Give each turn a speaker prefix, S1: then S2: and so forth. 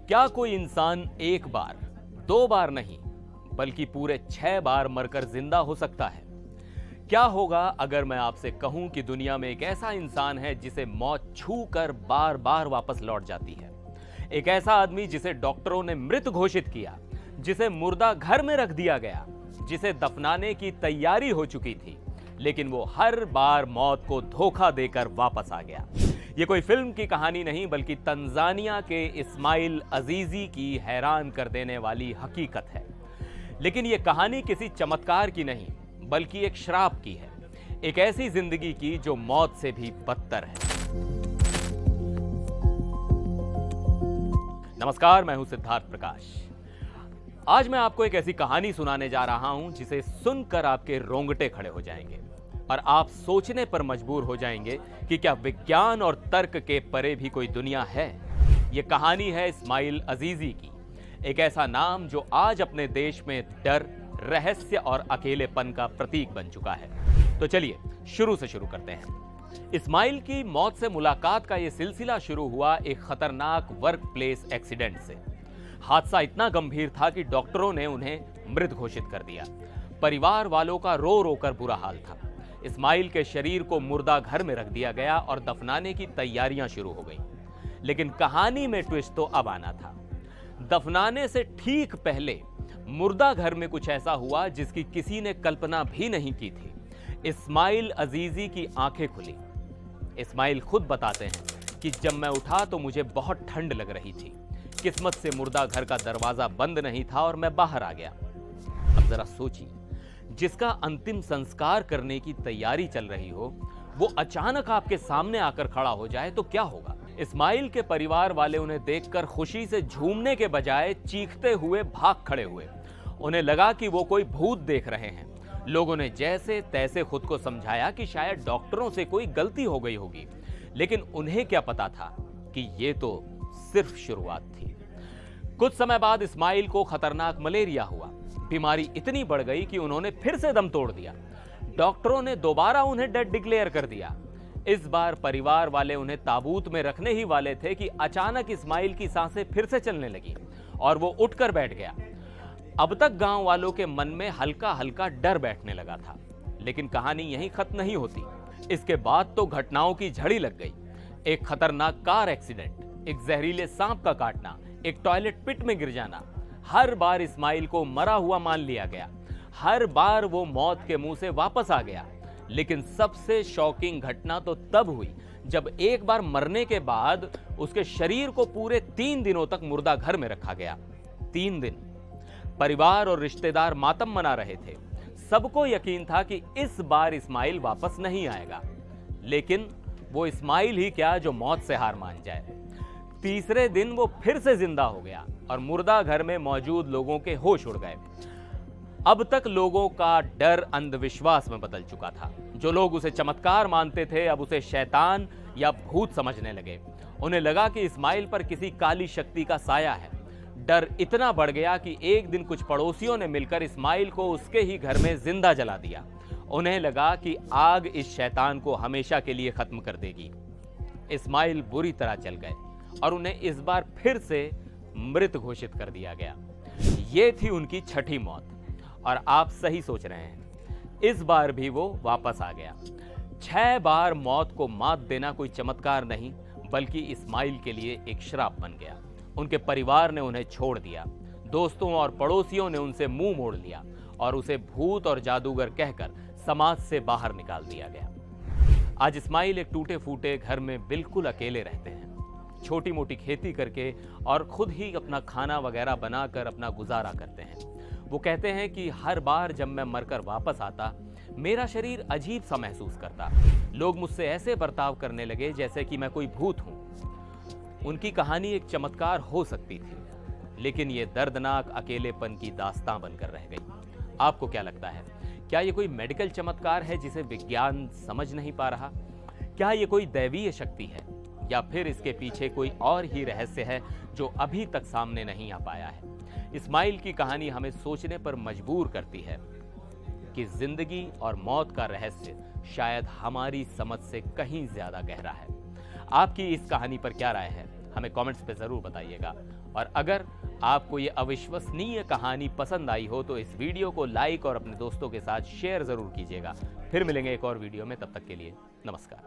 S1: क्या कोई इंसान एक बार, दो बार नहीं, बल्कि पूरे 6 बार मरकर जिंदा हो सकता है? क्या होगा अगर मैं आपसे कहूं कि दुनिया में एक ऐसा इंसान है जिसे मौत छू कर बार बार वापस लौट जाती है? एक ऐसा आदमी जिसे डॉक्टरों ने मृत घोषित किया, जिसे मुर्दा घर में रख दिया गया, जिसे दफनाने की तैयारी हो चुकी थी, लेकिन वो हर बार मौत को धोखा देकर वापस आ गया। ये कोई फिल्म की कहानी नहीं, बल्कि तंजानिया के इस्माइल अजीजी की हैरान कर देने वाली हकीकत है। लेकिन ये कहानी किसी चमत्कार की नहीं, बल्कि एक श्राप की है, एक ऐसी जिंदगी की जो मौत से भी बदतर है। नमस्कार, मैं हूं सिद्धार्थ प्रकाश। आज मैं आपको एक ऐसी कहानी सुनाने जा रहा हूं जिसे सुनकर आपके रोंगटे खड़े हो जाएंगे और आप सोचने पर मजबूर हो जाएंगे कि क्या विज्ञान और तर्क के परे भी कोई दुनिया है। यह कहानी है इस्माइल अजीजी की, एक ऐसा नाम जो आज अपने देश में डर, रहस्य और अकेलेपन का प्रतीक बन चुका है। तो चलिए शुरू से शुरू करते हैं। इस्माइल की मौत से मुलाकात का यह सिलसिला शुरू हुआ एक खतरनाक वर्क प्लेस एक्सीडेंट से। हादसा इतना गंभीर था कि डॉक्टरों ने उन्हें मृत घोषित कर दिया। परिवार वालों का रो रो कर बुरा हाल था। इस्माइल के शरीर को मुर्दा घर में रख दिया गया और दफनाने की तैयारियां शुरू हो गईं। लेकिन कहानी में ट्विस्ट तो अब आना था। दफनाने से ठीक पहले मुर्दा घर में कुछ ऐसा हुआ जिसकी किसी ने कल्पना भी नहीं की थी। इस्माइल अजीजी की आंखें खुली। इस्माइल खुद बताते हैं कि जब मैं उठा तो मुझे बहुत ठंड लग रही थी। किस्मत से मुर्दा घर का दरवाजा बंद नहीं था और मैं बाहर आ गया। अब जरा सोचिए, जिसका अंतिम संस्कार करने की तैयारी चल रही हो, वो अचानक आपके सामने आकर खड़ा हो जाए तो क्या होगा? इस्माइल के परिवार वाले उन्हें देखकर खुशी से झूमने के बजाय चीखते हुए भाग खड़े हुए। उन्हें लगा कि वो कोई भूत देख रहे हैं। लोगों ने जैसे तैसे खुद को समझाया कि शायद डॉक्टरों से कोई गलती हो गई होगी, लेकिन उन्हें क्या पता था कि ये तो सिर्फ शुरुआत थी। कुछ समय बाद इस्माइल को खतरनाक मलेरिया हुआ। बीमारी इतनी बढ़ गई कि उन्होंने फिर से दम तोड़ दिया। डॉक्टरों ने दोबारा उन्हें डेड डिक्लेयर कर दिया। इस बार परिवार वाले उन्हें ताबूत में रखने ही वाले थे कि अचानक इस्माइल की सांसें फिर से चलने लगी और वो उठकर बैठ गया। अब तक गांव वालों के मन में हल्का हल्का डर बैठने लगा था। लेकिन कहानी यहीं खत्म नहीं होती। इसके बाद तो घटनाओं की झड़ी लग गई। एक खतरनाक कार एक्सीडेंट, एक जहरीले सांप का काटना, एक टॉयलेट पिट में गिर जाना। हर बार इस्माइल को मरा हुआ मान लिया गया। हर बार वो मौत के मुंह से वापस आ गया। लेकिन सबसे शॉकिंग घटना तो तब हुई जब एक बार मरने के बाद उसके शरीर को पूरे 3 दिनों तक मुर्दा घर में रखा गया। 3 दिन परिवार और रिश्तेदार मातम मना रहे थे। सबको यकीन था कि इस बार इस्माइल वापस नहीं आएगा। लेकिन वो इस्माइल ही क्या जो मौत से हार मान जाए। तीसरे दिन वो फिर से जिंदा हो गया और मुर्दा घर में मौजूद लोगों के होश उड़ गए। अब तक लोगों का डर अंधविश्वास में बदल चुका था। जो लोग उसे चमत्कार मानते थे, अब उसे शैतान या भूत समझने लगे। उन्हें लगा कि इस्माइल पर किसी काली शक्ति का साया है। डर इतना बढ़ गया कि एक दिन कुछ पड़ोसियों ने मिलकर इस्माइल को उसके ही घर में जिंदा जला दिया। उन्हें लगा कि आग इस शैतान को हमेशा के लिए खत्म कर देगी। इस्माइल बुरी तरह जल गए और उन्हें इस बार फिर से मृत घोषित कर दिया गया। ये थी उनकी छठी मौत। और आप सही सोच रहे हैं, इस बार भी वो वापस आ गया। 6 बार मौत को मात देना कोई चमत्कार नहीं, बल्कि इस्माइल के लिए एक श्राप बन गया। उनके परिवार ने उन्हें छोड़ दिया। दोस्तों और पड़ोसियों ने उनसे मुंह मोड़ लिया और उसे भूत और जादूगर कहकर समाज से बाहर निकाल दिया गया। आज इस्माइल एक टूटे फूटे घर में बिल्कुल अकेले रहते हैं। छोटी मोटी खेती करके और खुद ही अपना खाना वगैरह बनाकर अपना गुजारा करते हैं। वो कहते हैं कि हर बार जब मैं मरकर वापस आता, मेरा शरीर अजीब सा महसूस करता। लोग मुझसे ऐसे बर्ताव करने लगे जैसे कि मैं कोई भूत हूं। उनकी कहानी एक चमत्कार हो सकती थी, लेकिन ये दर्दनाक अकेलेपन की दास्तां बनकर रह गई। आपको क्या लगता है, क्या ये कोई मेडिकल चमत्कार है जिसे विज्ञान समझ नहीं पा रहा? क्या ये कोई दैवीय शक्ति है, या फिर इसके पीछे कोई और ही रहस्य है जो अभी तक सामने नहीं आ पाया है? इस्माइल की कहानी हमें सोचने पर मजबूर करती है कि जिंदगी और मौत का रहस्य शायद हमारी समझ से कहीं ज्यादा गहरा है। आपकी इस कहानी पर क्या राय है? हमें कमेंट्स पे जरूर बताइएगा और अगर आपको ये अविश्वसनीय कहानी पसंद आई हो तो इस वीडियो को लाइक और अपने दोस्तों के साथ शेयर जरूर कीजिएगा। फिर मिलेंगे एक और वीडियो में, तब तक के लिए नमस्कार।